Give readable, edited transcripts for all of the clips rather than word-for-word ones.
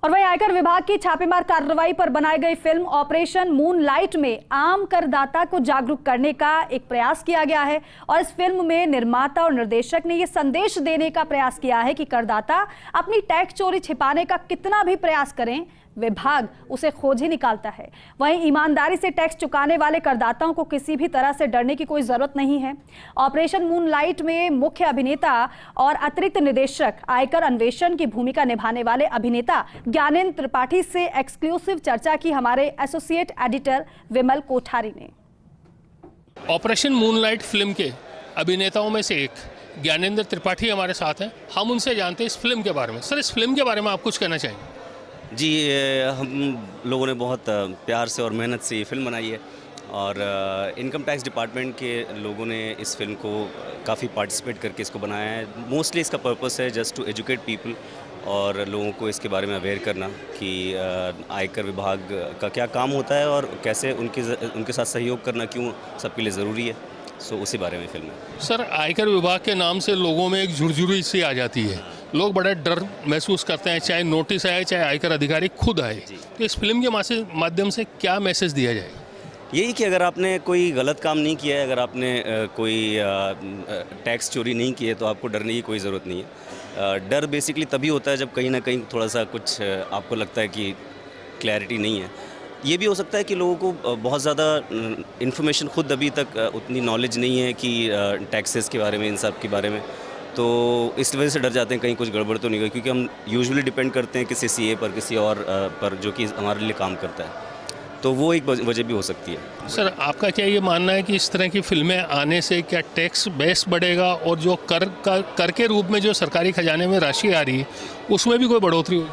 और वहीं आयकर विभाग की छापेमार कार्रवाई पर बनाई गई फिल्म ऑपरेशन मूनलाइट में आम करदाता को जागरूक करने का एक प्रयास किया गया है। और इस फिल्म में निर्माता और निर्देशक ने यह संदेश देने का प्रयास किया है कि करदाता अपनी टैक्स चोरी छिपाने का कितना भी प्रयास करें, विभाग उसे खोज ही निकालता है। वहीं ईमानदारी से टैक्स चुकाने वाले करदाताओं को किसी भी तरह से डरने की कोई जरूरत नहीं है। ऑपरेशन मूनलाइट में मुख्य अभिनेता और अतिरिक्त निदेशक आयकर अन्वेषण की भूमिका निभाने वाले अभिनेता ज्ञानेंद्र त्रिपाठी से एक्सक्लूसिव चर्चा की हमारे एसोसिएट एडिटर विमल कोठारी ने। ऑपरेशन मूनलाइट फिल्म के अभिनेताओं में से एक ज्ञानेंद्र त्रिपाठी हमारे साथ हैं। हम उनसे जानते हैं इस फिल्म के बारे में। सर, इस फिल्म के बारे में आप कुछ कहना चाहेंगे? जी, हम लोगों ने बहुत प्यार से और मेहनत से ये फिल्म बनाई है और इनकम टैक्स डिपार्टमेंट के लोगों ने इस फिल्म को काफ़ी पार्टिसिपेट करके इसको बनाया है। मोस्टली इसका पर्पस है जस्ट टू एजुकेट पीपल और लोगों को इसके बारे में अवेयर करना कि आयकर विभाग का क्या काम होता है और कैसे उनके साथ सहयोग करना क्यों सबके लिए ज़रूरी है। सो उसी बारे में फिल्म है। सर, आयकर विभाग के नाम से लोगों में एक झुरझुरी सी आ जाती है। लोग बड़ा डर महसूस करते हैं, चाहे नोटिस आए चाहे आयकर अधिकारी खुद आए। तो इस फिल्म के माध्यम से क्या मैसेज दिया जाए? यही कि अगर आपने कोई गलत काम नहीं किया है, अगर आपने कोई टैक्स चोरी नहीं की है तो आपको डरने की कोई ज़रूरत नहीं है। डर बेसिकली तभी होता है जब कहीं ना कहीं थोड़ा सा कुछ आपको लगता है कि क्लैरिटी नहीं है। ये भी हो सकता है कि लोगों को बहुत ज़्यादा इन्फॉर्मेशन खुद अभी तक उतनी नॉलेज नहीं है कि टैक्सेस के बारे में, इन सब के बारे में, तो इस वजह से डर जाते हैं कहीं कुछ गड़बड़ तो नहीं हुई, क्योंकि हम यूजुअली डिपेंड करते हैं किसी सीए पर, किसी और पर जो कि हमारे लिए काम करता है, तो वो एक वजह भी हो सकती है। सर, आपका क्या ये मानना है कि इस तरह की फिल्में आने से क्या टैक्स बेस बढ़ेगा और जो कर के रूप में जो सरकारी खजाने में राशि आ रही है उसमें भी कोई बढ़ोतरी होगी?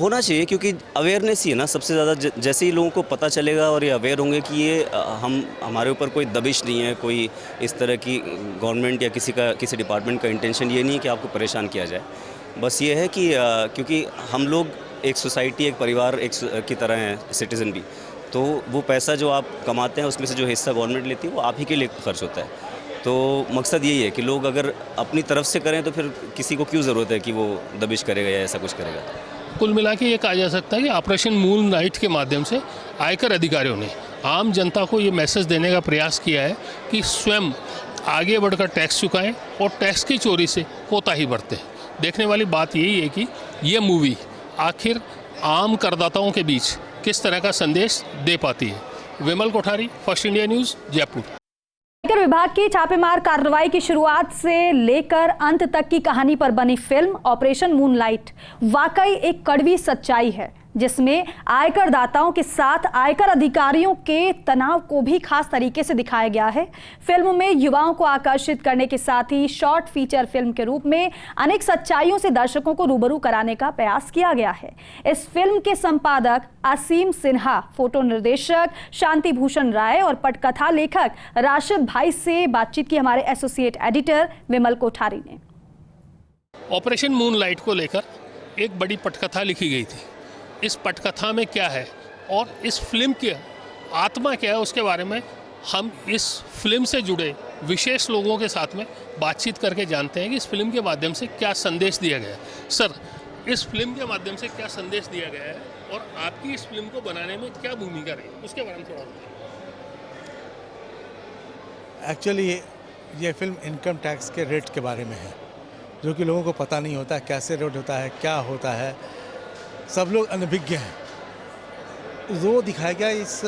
होना चाहिए, क्योंकि अवेयरनेस ही है ना सबसे ज़्यादा। जैसे ही लोगों को पता चलेगा और ये अवेयर होंगे कि ये हमारे ऊपर कोई दबिश नहीं है, कोई इस तरह की गवर्नमेंट या किसी डिपार्टमेंट का इंटेंशन ये नहीं है कि आपको परेशान किया जाए। बस ये है कि क्योंकि हम लोग एक सोसाइटी, एक परिवार की तरह हैं, सिटीज़न भी, तो वो पैसा जो आप कमाते हैं उसमें से जो हिस्सा गवर्नमेंट लेती है वो आप ही के लिए खर्च होता है। तो मकसद यही है कि लोग अगर अपनी तरफ से करें तो फिर किसी को क्यों ज़रूरत है कि वो दबिश करेगा या ऐसा कुछ करेगा। कुल मिला के ये कहा जा सकता है कि ऑपरेशन मूनलाइट के माध्यम से आयकर अधिकारियों ने आम जनता को ये मैसेज देने का प्रयास किया है कि स्वयं आगे बढ़कर टैक्स चुकाएं और टैक्स की चोरी से कोताही बरतें। देखने वाली बात यही है कि ये मूवी आखिर आम करदाताओं के बीच किस तरह का संदेश दे पाती है। Vimal Kothari, first India news, Jaipur. आयकर विभाग की छापेमार कार्रवाई की शुरुआत से लेकर अंत तक की कहानी पर बनी फिल्म ऑपरेशन मूनलाइट वाकई एक कड़वी सच्चाई है, जिसमें आयकर दाताओं के साथ आयकर अधिकारियों के तनाव को भी खास तरीके से दिखाया गया है। फिल्म में युवाओं को आकर्षित करने के साथ ही शॉर्ट फीचर फिल्म के रूप में अनेक सच्चाइयों से दर्शकों को रूबरू कराने का प्रयास किया गया है। इस फिल्म के संपादक असीम सिन्हा, फोटो निर्देशक शांति भूषण राय और पटकथा लेखक राशिद भाई से बातचीत की हमारे एसोसिएट एडिटर विमल कोठारी ने। ऑपरेशन मूनलाइट को लेकर एक बड़ी पटकथा लिखी गई थी। इस पटकथा में क्या है और इस फिल्म की आत्मा क्या है, उसके बारे में हम इस फिल्म से जुड़े विशेष लोगों के साथ में बातचीत करके जानते हैं कि इस फिल्म के माध्यम से क्या संदेश दिया गया है। सर, इस फिल्म के माध्यम से क्या संदेश दिया गया है और आपकी इस फिल्म को बनाने में क्या भूमिका रही, उसके बारे में थोड़ा बताइए। एक्चुअली ये फिल्म इनकम टैक्स के रेट के बारे में है, जो कि लोगों को पता नहीं होता कैसे रेट होता है, क्या होता है, सब लोग अनभिज्ञ हैं। वो दिखाया गया इस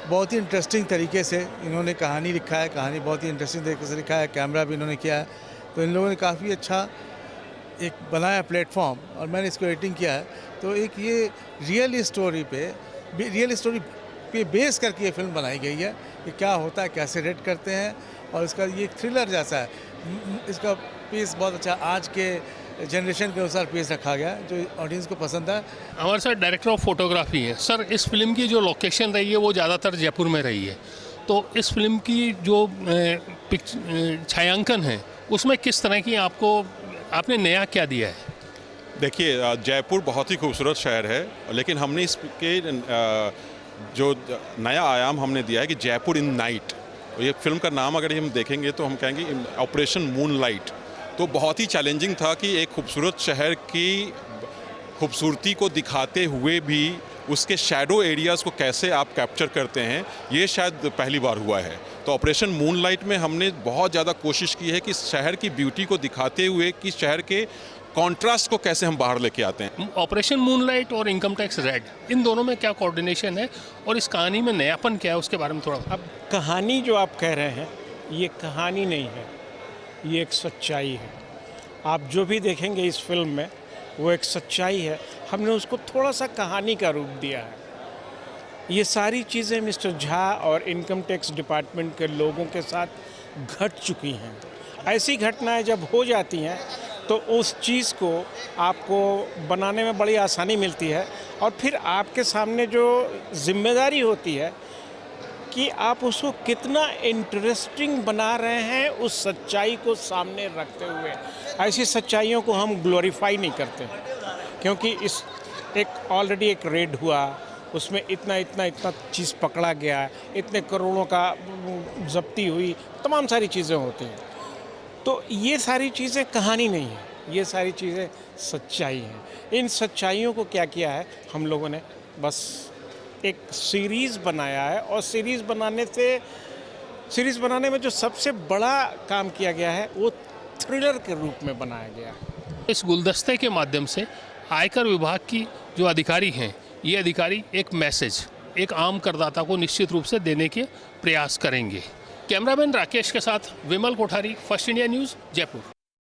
बहुत ही इंटरेस्टिंग तरीके से। इन्होंने कहानी लिखा है, कहानी बहुत ही इंटरेस्टिंग तरीके से लिखा है, कैमरा भी इन्होंने किया है, तो इन लोगों ने काफ़ी अच्छा एक बनाया प्लेटफॉर्म और मैंने इसको एडिटिंग किया है। तो एक ये रियल स्टोरी पे बेस करके ये फिल्म बनाई गई है कि क्या होता है, कैसे रेट करते हैं, और इसका ये थ्रिलर जैसा है। इसका पेस बहुत अच्छा, आज के जनरेशन के अनुसार पेश रखा गया जो ऑडियंस को पसंद है। हमारे साथ डायरेक्टर ऑफ फोटोग्राफी है। सर, इस फिल्म की जो लोकेशन रही है वो ज़्यादातर जयपुर में रही है, तो इस फिल्म की जो छायांकन है उसमें किस तरह की आपने नया क्या दिया है? देखिए, जयपुर बहुत ही खूबसूरत शहर है, लेकिन हमने इसके जो नया आयाम हमने दिया है कि जयपुर इन नाइट। ये फिल्म का नाम अगर हम देखेंगे तो हम कहेंगे ऑपरेशन मूनलाइट। तो बहुत ही चैलेंजिंग था कि एक खूबसूरत शहर की खूबसूरती को दिखाते हुए भी उसके शैडो एरियाज़ को कैसे आप कैप्चर करते हैं, ये शायद पहली बार हुआ है। तो ऑपरेशन मूनलाइट में हमने बहुत ज़्यादा कोशिश की है कि शहर की ब्यूटी को दिखाते हुए कि शहर के कॉन्ट्रास्ट को कैसे हम बाहर लेके आते हैं। ऑपरेशन मूनलाइट और इनकम टैक्स रेड, इन दोनों में क्या कोऑर्डिनेशन है और इस कहानी में नयापन क्या है, उसके बारे में थोड़ा। अब कहानी जो आप कह रहे हैं, ये कहानी नहीं है, ये एक सच्चाई है। आप जो भी देखेंगे इस फिल्म में वो एक सच्चाई है, हमने उसको थोड़ा सा कहानी का रूप दिया है। ये सारी चीज़ें मिस्टर झा और इनकम टैक्स डिपार्टमेंट के लोगों के साथ घट चुकी हैं। ऐसी घटनाएं जब हो जाती हैं तो उस चीज़ को आपको बनाने में बड़ी आसानी मिलती है और फिर आपके सामने जो जिम्मेदारी होती है कि आप उसको कितना इंटरेस्टिंग बना रहे हैं उस सच्चाई को सामने रखते हुए। ऐसी सच्चाइयों को हम ग्लोरीफाई नहीं करते क्योंकि इस एक ऑलरेडी एक रेड हुआ, उसमें इतना चीज़ पकड़ा गया, इतने करोड़ों का जब्ती हुई, तमाम सारी चीज़ें होती हैं। तो ये सारी चीज़ें कहानी नहीं है, ये सारी चीज़ें सच्चाई हैं। इन सच्चाइयों को क्या किया है हम लोगों ने, बस एक सीरीज़ बनाया है और सीरीज़ बनाने में जो सबसे बड़ा काम किया गया है वो थ्रिलर के रूप में बनाया गया है। इस गुलदस्ते के माध्यम से आयकर विभाग की जो अधिकारी हैं, ये अधिकारी एक मैसेज एक आम करदाता को निश्चित रूप से देने के प्रयास करेंगे। कैमरामैन राकेश के साथ Vimal Kothari, first India news, Jaipur.